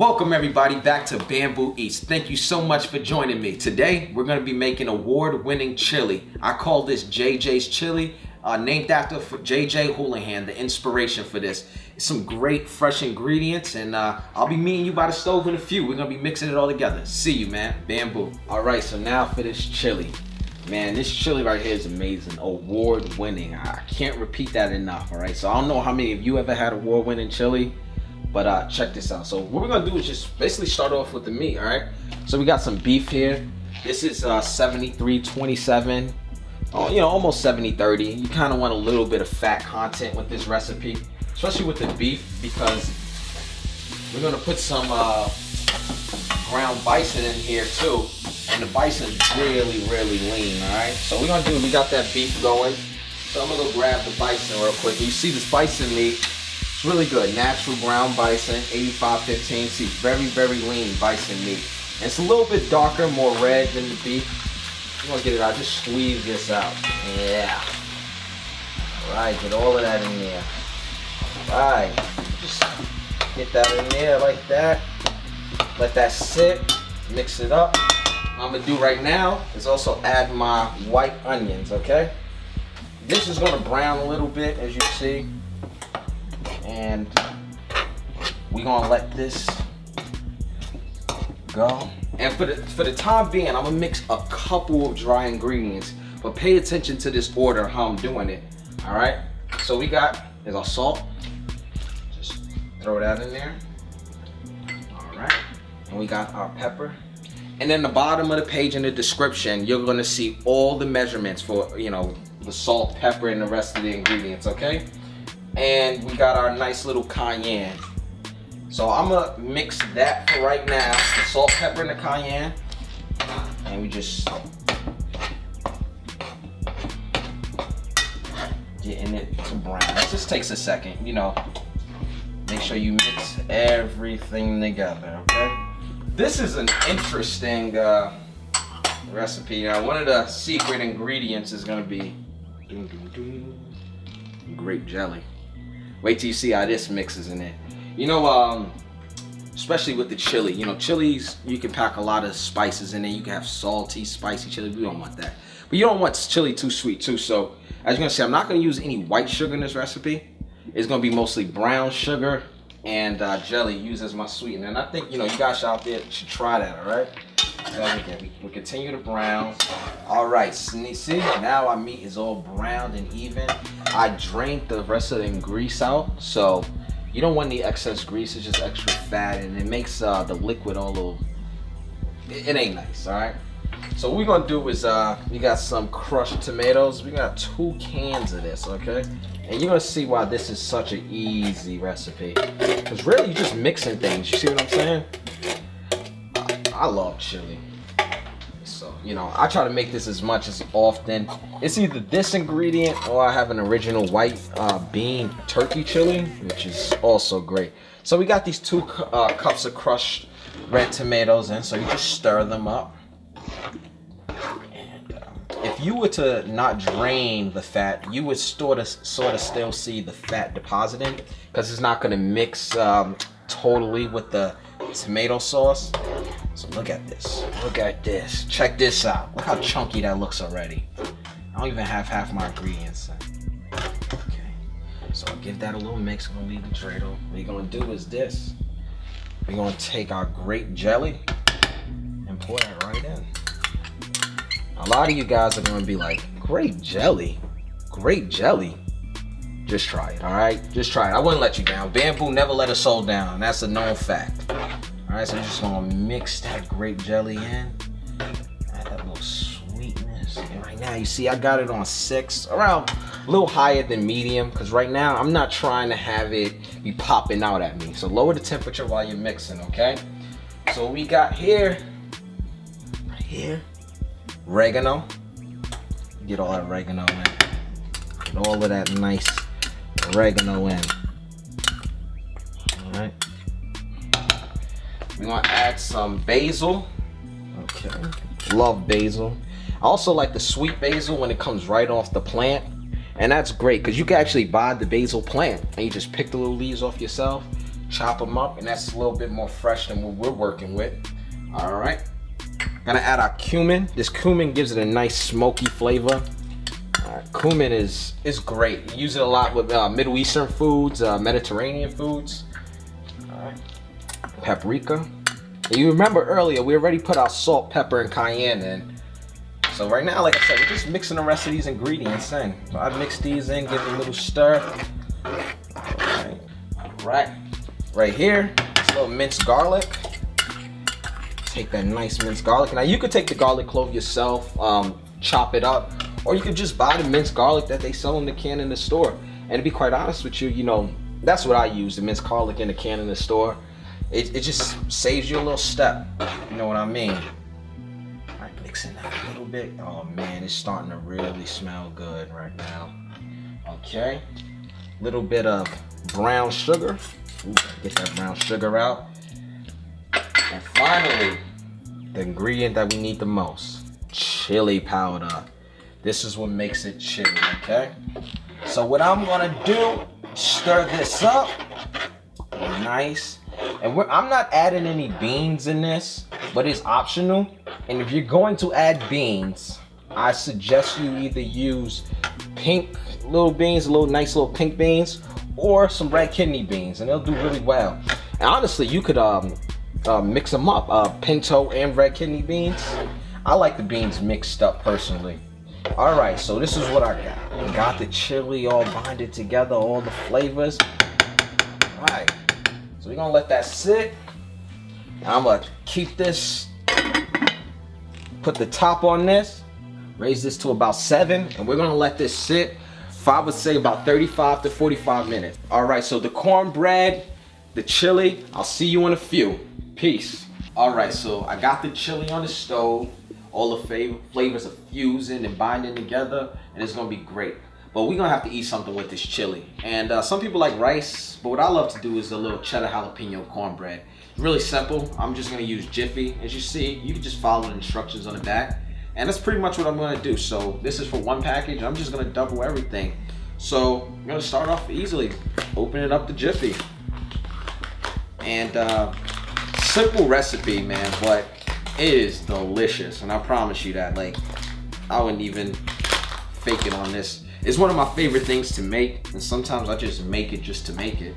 Welcome everybody back to Bambu Eatz. Thank you so much for joining me. Today we're going to be making award-winning chili. I call this JJ's chili, named after JJ Houlihan, the inspiration for this. It's some great fresh ingredients, and I'll be meeting you by the stove in a few. We're going to be mixing it all together. See you, man. Bamboo. Alright, so now for this chili. Man, this chili right here is amazing. Award-winning. I can't repeat that enough, alright? So I don't know how many of you ever had award-winning chili, but check this out. So what we're gonna do is just basically start off with the meat, all right? So we got some beef here. This is 73-27, almost 70-30. You kind of want a little bit of fat content with this recipe, especially with the beef, because we're gonna put some ground bison in here too, and the bison's really lean, all right? So we're gonna do, we got that beef going. So I'm gonna go grab the bison real quick. You see this bison meat. Really good, natural ground bison, 85-15. See, very lean bison meat. And it's a little bit darker, more red than the beef. You want to get it out, just squeeze this out. Yeah. All right, get all of that in there. All right, just get that in there like that. Let that sit, mix it up. What I'm gonna do right now is also add my white onions, okay? This is gonna brown a little bit, as you see. And we're gonna let this go. And for the time being, I'm gonna mix a couple of dry ingredients, but pay attention to this order, how I'm doing it. All right. So we got is our salt. Just throw that in there. All right. And we got our pepper. And then the bottom of the page in the description, you're gonna see all the measurements for the salt, pepper, and the rest of the ingredients. Okay. And we got our nice little cayenne. So I'm gonna mix that for right now, the salt, pepper, and the cayenne. And we just getting it to brown. It just takes a second, Make sure you mix everything together, okay? This is an interesting recipe. Now, one of the secret ingredients is gonna be grape jelly. Wait till you see how this mixes in it. Especially with the chili. Chilies, you can pack a lot of spices in there. You can have salty, spicy chili. We don't want that. But you don't want chili too sweet too. So, as you're gonna see, I'm not gonna use any white sugar in this recipe. It's gonna be mostly brown sugar and jelly used as my sweetener. And I think, you guys out there should try that, all right? We continue to brown. All right, see, now our meat is all browned and even. I drained the rest of the grease out, so you don't want any excess grease. It's just extra fat, and it makes the liquid all little. It ain't nice, all right? So what we're gonna do is we got some crushed tomatoes. We got 2 cans of this, okay? And you're gonna see why this is such an easy recipe. Because really, you're just mixing things. You see what I'm saying? I love chili. So, I try to make this as much as often. It's either this ingredient or I have an original white bean turkey chili, which is also great. So we got these 2 cups of crushed red tomatoes in, so you just stir them up. And if you were to not drain the fat, you would sort of still see the fat depositing, because it's not gonna mix totally with the tomato sauce. So look at this. Look at this. Check this out. Look how chunky that looks already. I don't even have half my ingredients. Okay. So I'll give that a little mix. I'm gonna leave the Trado. What we're gonna do is this. We're gonna take our grape jelly and pour that right in. A lot of you guys are gonna be like, grape jelly? Grape jelly? Just try it, all right? Just try it. I wouldn't let you down. Bamboo never let a soul down. That's a known fact. All right, so I'm just gonna mix that grape jelly in. Add that little sweetness. And right now, you see, I got it on 6, around a little higher than medium, because right now, I'm not trying to have it be popping out at me. So lower the temperature while you're mixing, okay? So we got here, right here, oregano. Get all that oregano in. Get all of that nice oregano in. All right. We're gonna add some basil. Okay, love basil. I also like the sweet basil when it comes right off the plant. And that's great because you can actually buy the basil plant and you just pick the little leaves off yourself. chop them up, and that's a little bit more fresh than what we're working with. All right, gonna add our cumin. This cumin gives it a nice smoky flavor. Cumin is great. You use it a lot with Middle Eastern foods, Mediterranean foods. All right, paprika. And you remember earlier we already put our salt, pepper, and cayenne in. So right now, like I said, we're just mixing the rest of these ingredients in. So I mix these in, give it a little stir. All right. Right here, it's a little minced garlic. Take that nice minced garlic. Now you could take the garlic clove yourself, chop it up, or you could just buy the minced garlic that they sell in the can in the store. And to be quite honest with you, you know, that's what I use, the minced garlic in the can in the store. It just saves you a little step. You know what I mean? All right, mixing that a little bit. Oh man, it's starting to really smell good right now. Okay, little bit of brown sugar. Ooh, get that brown sugar out. And finally, the ingredient that we need the most, chili powder. This is what makes it chili, okay? So what I'm gonna do, stir this up, nice. And I'm not adding any beans in this, but it's optional. And if you're going to add beans, I suggest you either use pink little beans, nice little pink beans, or some red kidney beans, and they'll do really well. And honestly, you could mix them up, pinto and red kidney beans. I like the beans mixed up personally. All right, so this is what I got. I got the chili all binded together, all the flavors. All right, so we're gonna let that sit. I'm gonna keep this, put the top on this, raise this to about 7, and we're gonna let this sit for, I would say, about 35 to 45 minutes. All right, so the cornbread, the chili, I'll see you in a few. Peace. All right, so I got the chili on the stove. All the flavors are fusing and binding together, and it's gonna be great. But we're gonna have to eat something with this chili. And some people like rice, but what I love to do is a little cheddar jalapeno cornbread. Really simple. I'm just gonna use Jiffy. As you see, you can just follow the instructions on the back. And that's pretty much what I'm gonna do. So this is for one package. I'm just gonna double everything. So I'm gonna start off easily. Opening up the Jiffy. And simple recipe, man, but it is delicious. And I promise you that, like, I wouldn't even fake it on this. It's one of my favorite things to make. And sometimes I just make it just to make it.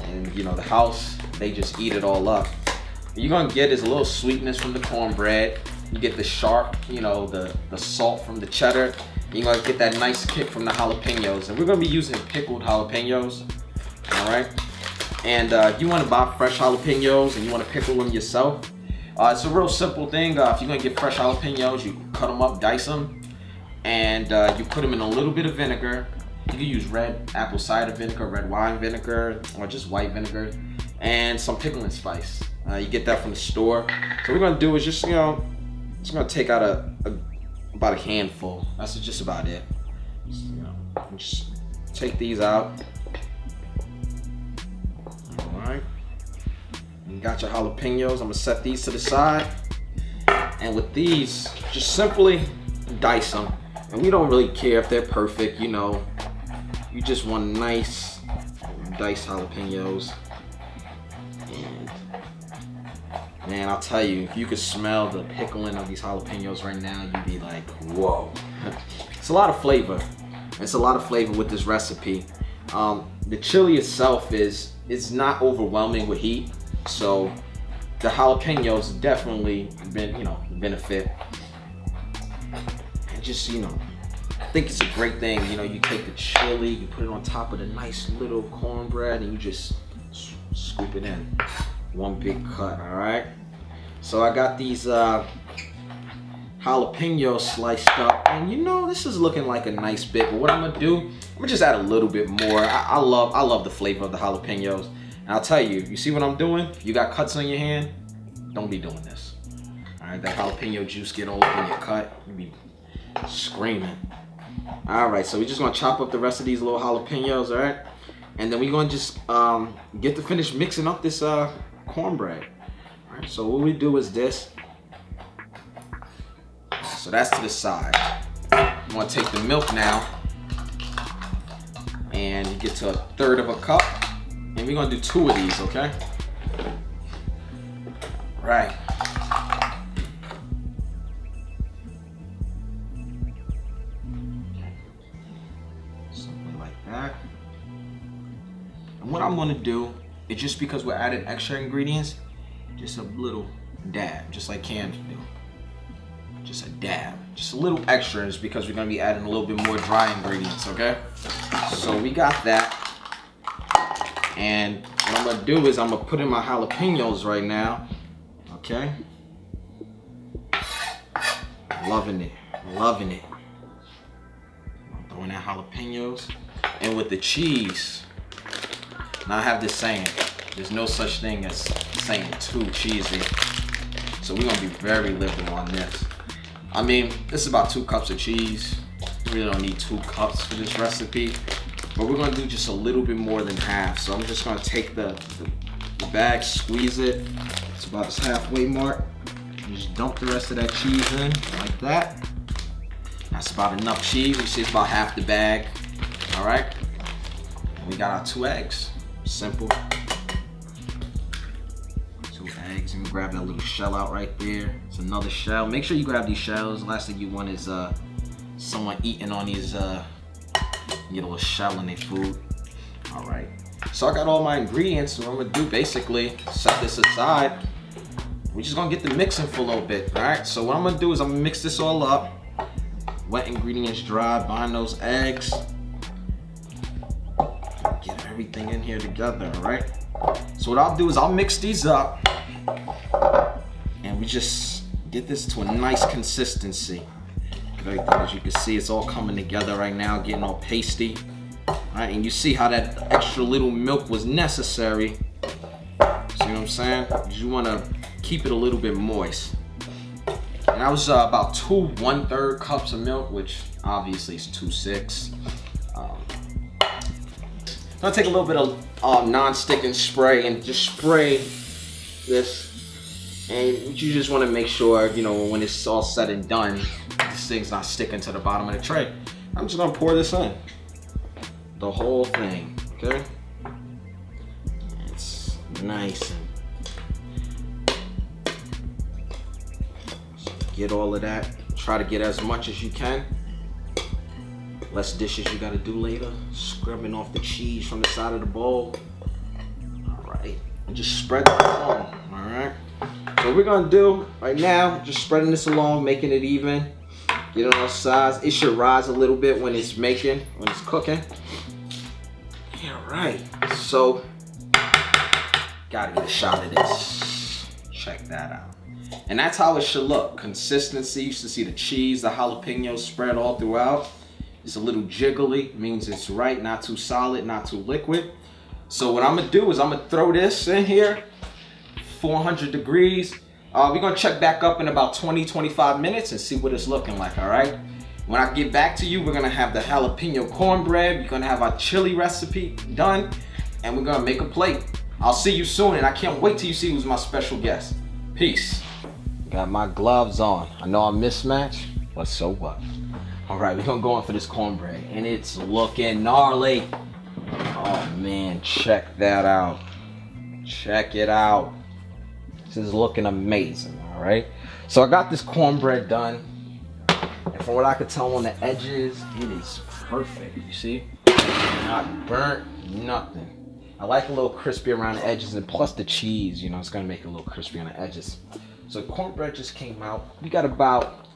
And you know, the house, they just eat it all up. What you're gonna get is a little sweetness from the cornbread. You get the sharp, you know, the salt from the cheddar. You're gonna get that nice kick from the jalapenos. And we're gonna be using pickled jalapenos, all right? And if you wanna buy fresh jalapenos and you wanna pickle them yourself, it's a real simple thing. If you're gonna get fresh jalapenos, you cut them up, dice them, and you put them in a little bit of vinegar. You can use red apple cider vinegar, red wine vinegar, or just white vinegar, and some pickling spice. You get that from the store. So what we're gonna do is just, you know, just gonna take out about a handful. That's just about it. Just take these out. All right. You got your jalapenos. I'm gonna set these to the side. And with these, just simply dice them. And we don't really care if they're perfect, you know. You just want nice diced jalapenos. And man, I'll tell you, if you could smell the pickling of these jalapenos right now, you'd be like, whoa. It's a lot of flavor. It's a lot of flavor with this recipe. The chili itself is not overwhelming with heat, so the jalapenos definitely benefit. And just, you know, I think it's a great thing. You know, you take the chili, you put it on top of the nice little cornbread, and you just scoop it in. One big cut, all right? So I got these jalapenos sliced up, and you know, this is looking like a nice bit, but what I'm gonna do, I'm gonna just add a little bit more. I love the flavor of the jalapenos. And I'll tell you, you see what I'm doing? If you got cuts on your hand, don't be doing this. All right, that jalapeno juice get all up in your cut, you be screaming. All right, so we're just gonna chop up the rest of these little jalapenos, all right? And then we're gonna just get to finish mixing up this cornbread. All right, so what we do is this. So that's to the side. I'm gonna take the milk now, and you get to 1/3 of a cup, and we're gonna do 2 of these, okay? Right. Something like that. And what I'm gonna do is, just because we're adding extra ingredients, just a little dab, just like cans do. Just a dab, just a little extra, is because we're gonna be adding a little bit more dry ingredients, okay? So we got that. And what I'm gonna do is I'm gonna put in my jalapenos right now, okay? Loving it, loving it. I'm throwing in jalapenos. And with the cheese, now I have this saying, there's no such thing as saying too cheesy. So we're gonna be very liberal on this. I mean, this is about 2 cups of cheese. You really don't need 2 cups for this recipe, but we're gonna do just a little bit more than half. So I'm just gonna take the bag, squeeze it. It's about its halfway mark. And just dump the rest of that cheese in like that. That's about enough cheese. You see it's about half the bag. All right. And we got our 2 eggs. Simple. 2 eggs. And grab that little shell out right there. It's another shell. Make sure you grab these shells. The last thing you want is someone eating on these get a little shell in their food. All right. So I got all my ingredients. So what I'm gonna do, basically set this aside. We're just gonna get the mixing for a little bit. All right. So what I'm gonna do is I'm gonna mix this all up. Wet ingredients dry. Bind those eggs. Get everything in here together. All right. So what I'll do is I'll mix these up, and we just get this to a nice consistency. Everything, as you can see, it's all coming together right now, getting all pasty. All right, and you see how that extra little milk was necessary. See what I'm saying? You want to keep it a little bit moist. And that was about 2 1/3 cups of milk, which obviously is 2 6. I'm gonna take a little bit of non-sticking spray and just spray this. And you just want to make sure, you know, when it's all said and done, this thing's not sticking to the bottom of the tray. I'm just gonna pour this in, the whole thing, okay? It's nice. Get all of that. Try to get as much as you can. Less dishes you gotta do later. Scrubbing off the cheese from the side of the bowl. All right, and just spread that along. All right. So what we're gonna do right now, just spreading this along, making it even. Get it on sides. It should rise a little bit when it's cooking. Yeah, right. So, gotta get a shot of this. Check that out. And that's how it should look. Consistency. You should see the cheese, the jalapeno spread all throughout. It's a little jiggly, means it's right, not too solid, not too liquid. So what I'm gonna do is I'm gonna throw this in here, 400 degrees. We're gonna check back up in about 20-25 minutes and see what it's looking like, all right? When I get back to you, we're gonna have the jalapeno cornbread, we're gonna have our chili recipe done, and we're gonna make a plate. I'll see you soon, and I can't wait till you see who's my special guest. Peace. Got my gloves on. I know I'm mismatched, but so what? All right, we're gonna go in for this cornbread, and it's looking gnarly. Oh man, check that out. Check it out. This is looking amazing, all right? So I got this cornbread done, and from what I could tell on the edges, it is perfect, you see? Not burnt, nothing. I like a little crispy around the edges, and plus the cheese, you know, it's gonna make it a little crispy on the edges. So cornbread just came out. We got about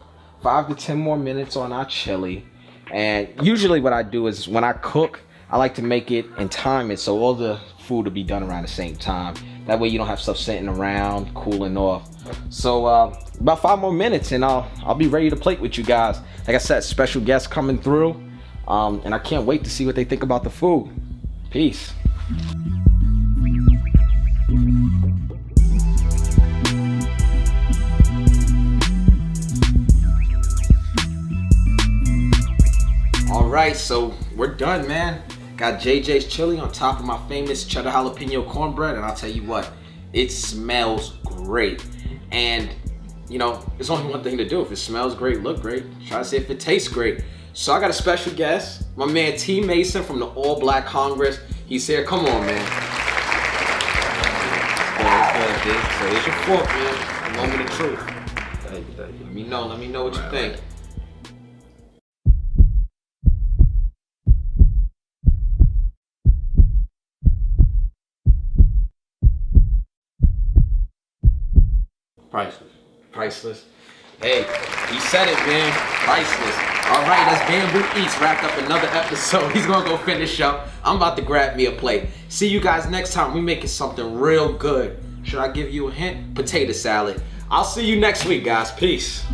5 to 10 more minutes on our chili. And usually what I do is when I cook, I like to make it and time it so all the food will be done around the same time. That way you don't have stuff sitting around, cooling off. So about 5 more minutes and I'll be ready to plate with you guys. Like I said, special guests coming through. And I can't wait to see what they think about the food. Peace. All right, so we're done, man. Got JJ's chili on top of my famous cheddar jalapeno cornbread, and I'll tell you what, it smells great. And you know, there's only one thing to do. If it smells great, look great, try to see if it tastes great. So I got a special guest, my man T Mason from the All Black Congress. He's here. Come on, man. So here's your fork, man. The moment of truth. Let me know what you think. Priceless. Hey, he said it, man. Priceless. All right, that's Bambu Eatz. Wrapped up another episode. He's gonna go finish up. I'm about to grab me a plate. See you guys next time. We making something real good. Should I give you a hint? Potato salad. I'll see you next week, guys. Peace.